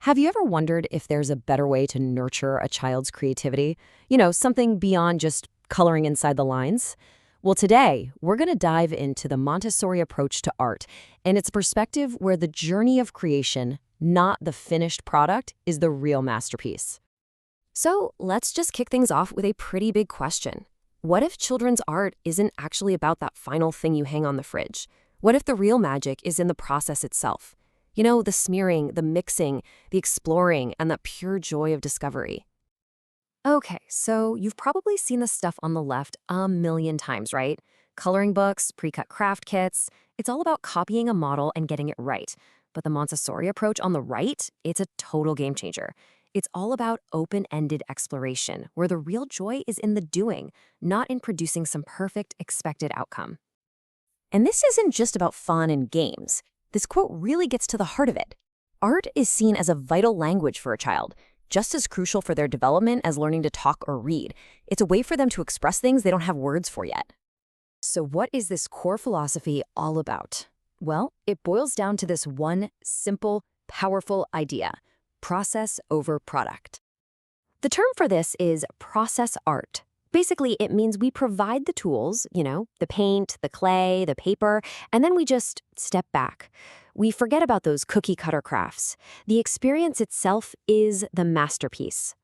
Have you ever wondered if there's a better way to nurture a child's creativity? Something beyond just coloring inside the lines? Well, today, we're going to dive into the Montessori approach to art and its perspective where the journey of creation, not the finished product, is the real masterpiece. So let's just kick things off with a pretty big question. What if children's art isn't actually about that final thing you hang on the fridge? What if the real magic is in the process itself? The smearing, the mixing, the exploring, and the pure joy of discovery. Okay, so you've probably seen the stuff on the left a million times, right? Coloring books, pre-cut craft kits. It's all about copying a model and getting it right. But the Montessori approach on the right, it's a total game changer. It's all about open-ended exploration, where the real joy is in the doing, not in producing some perfect expected outcome. And this isn't just about fun and games. This quote really gets to the heart of it. Art is seen as a vital language for a child, just as crucial for their development as learning to talk or read. It's a way for them to express things they don't have words for yet. So what is this core philosophy all about? Well, it boils down to this one simple, powerful idea: process over product. The term for this is process art. Basically, it means we provide the tools, the paint, the clay, the paper, and then we just step back. We forget about those cookie-cutter crafts. The experience itself is the masterpiece.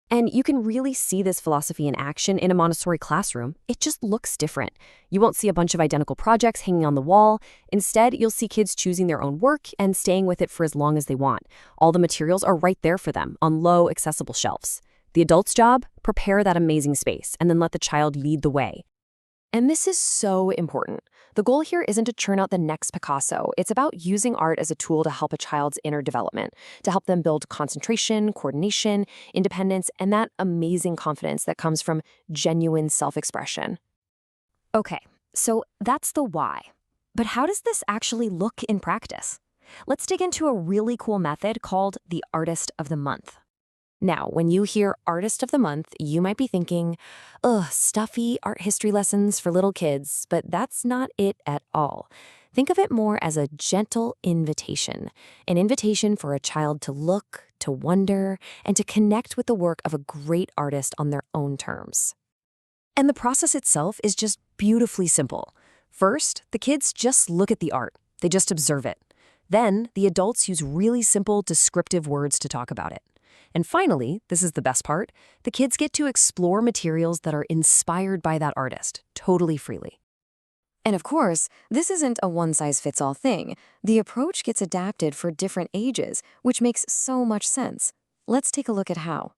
And you can really see this philosophy in action in a Montessori classroom. It just looks different. You won't see a bunch of identical projects hanging on the wall. Instead, you'll see kids choosing their own work and staying with it for as long as they want. All the materials are right there for them on low, accessible shelves. The adult's job? Prepare that amazing space and then let the child lead the way. And this is so important. The goal here isn't to churn out the next Picasso. It's about using art as a tool to help a child's inner development, to help them build concentration, coordination, independence, and that amazing confidence that comes from genuine self-expression. Okay, so that's the why. But how does this actually look in practice? Let's dig into a really cool method called the Artist of the Month. Now, when you hear Artist of the Month, you might be thinking, stuffy art history lessons for little kids, but that's not it at all. Think of it more as a gentle invitation, an invitation for a child to look, to wonder, and to connect with the work of a great artist on their own terms. And the process itself is just beautifully simple. First, the kids just look at the art. They just observe it. Then, the adults use really simple, descriptive words to talk about it. And finally, this is the best part, the kids get to explore materials that are inspired by that artist, totally freely. And of course, this isn't a one-size-fits-all thing. The approach gets adapted for different ages, which makes so much sense. Let's take a look at how.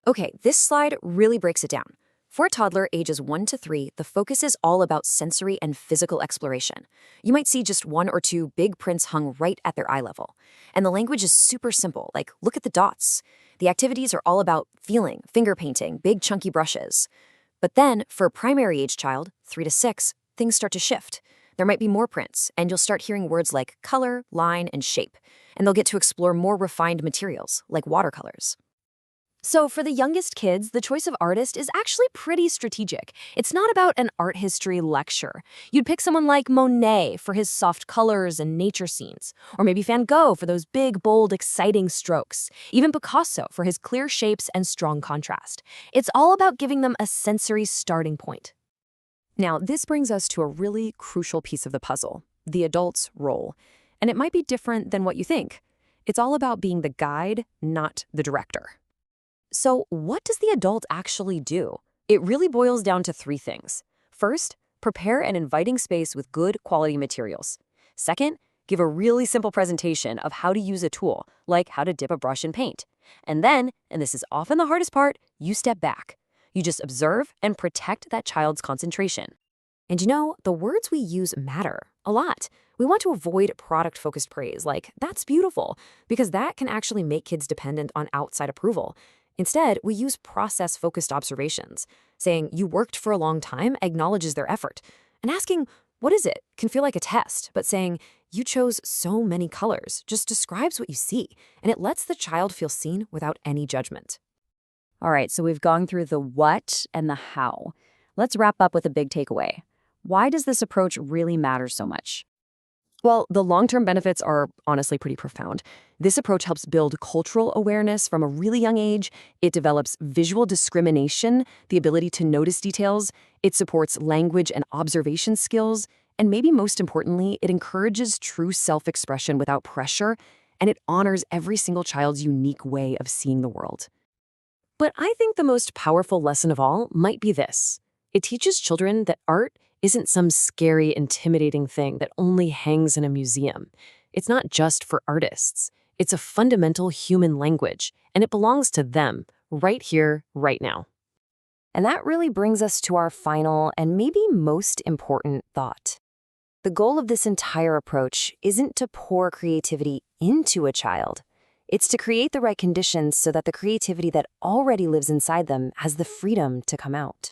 Okay, this slide really breaks it down. For a toddler ages 1 to 3, the focus is all about sensory and physical exploration. You might see just 1 or 2 big prints hung right at their eye level. And the language is super simple, like look at the dots. The activities are all about feeling, finger painting, big chunky brushes. But then, for a primary age child, 3 to 6, things start to shift. There might be more prints, and you'll start hearing words like color, line, and shape. And they'll get to explore more refined materials, like watercolors. So for the youngest kids, the choice of artist is actually pretty strategic. It's not about an art history lecture. You'd pick someone like Monet for his soft colors and nature scenes, or maybe Van Gogh for those big, bold, exciting strokes, even Picasso for his clear shapes and strong contrast. It's all about giving them a sensory starting point. Now, this brings us to a really crucial piece of the puzzle, the adult's role. And it might be different than what you think. It's all about being the guide, not the director. So what does the adult actually do? It really boils down to 3 things. First, prepare an inviting space with good quality materials. Second, give a really simple presentation of how to use a tool, like how to dip a brush in paint. And then, and this is often the hardest part, you step back. You just observe and protect that child's concentration. And the words we use matter a lot. We want to avoid product-focused praise, like, that's beautiful, because that can actually make kids dependent on outside approval. Instead, we use process-focused observations. Saying, you worked for a long time acknowledges their effort. And asking, what is it, can feel like a test, but saying, you chose so many colors, just describes what you see, and it lets the child feel seen without any judgment. All right, so we've gone through the what and the how. Let's wrap up with a big takeaway. Why does this approach really matter so much? Well, the long-term benefits are honestly pretty profound. This approach helps build cultural awareness from a really young age. It develops visual discrimination, the ability to notice details. It supports language and observation skills. And maybe most importantly, it encourages true self-expression without pressure, and it honors every single child's unique way of seeing the world. But I think the most powerful lesson of all might be this. It teaches children that art isn't some scary, intimidating thing that only hangs in a museum. It's not just for artists. It's a fundamental human language, and it belongs to them, right here, right now. And that really brings us to our final and maybe most important thought. The goal of this entire approach isn't to pour creativity into a child. It's to create the right conditions so that the creativity that already lives inside them has the freedom to come out.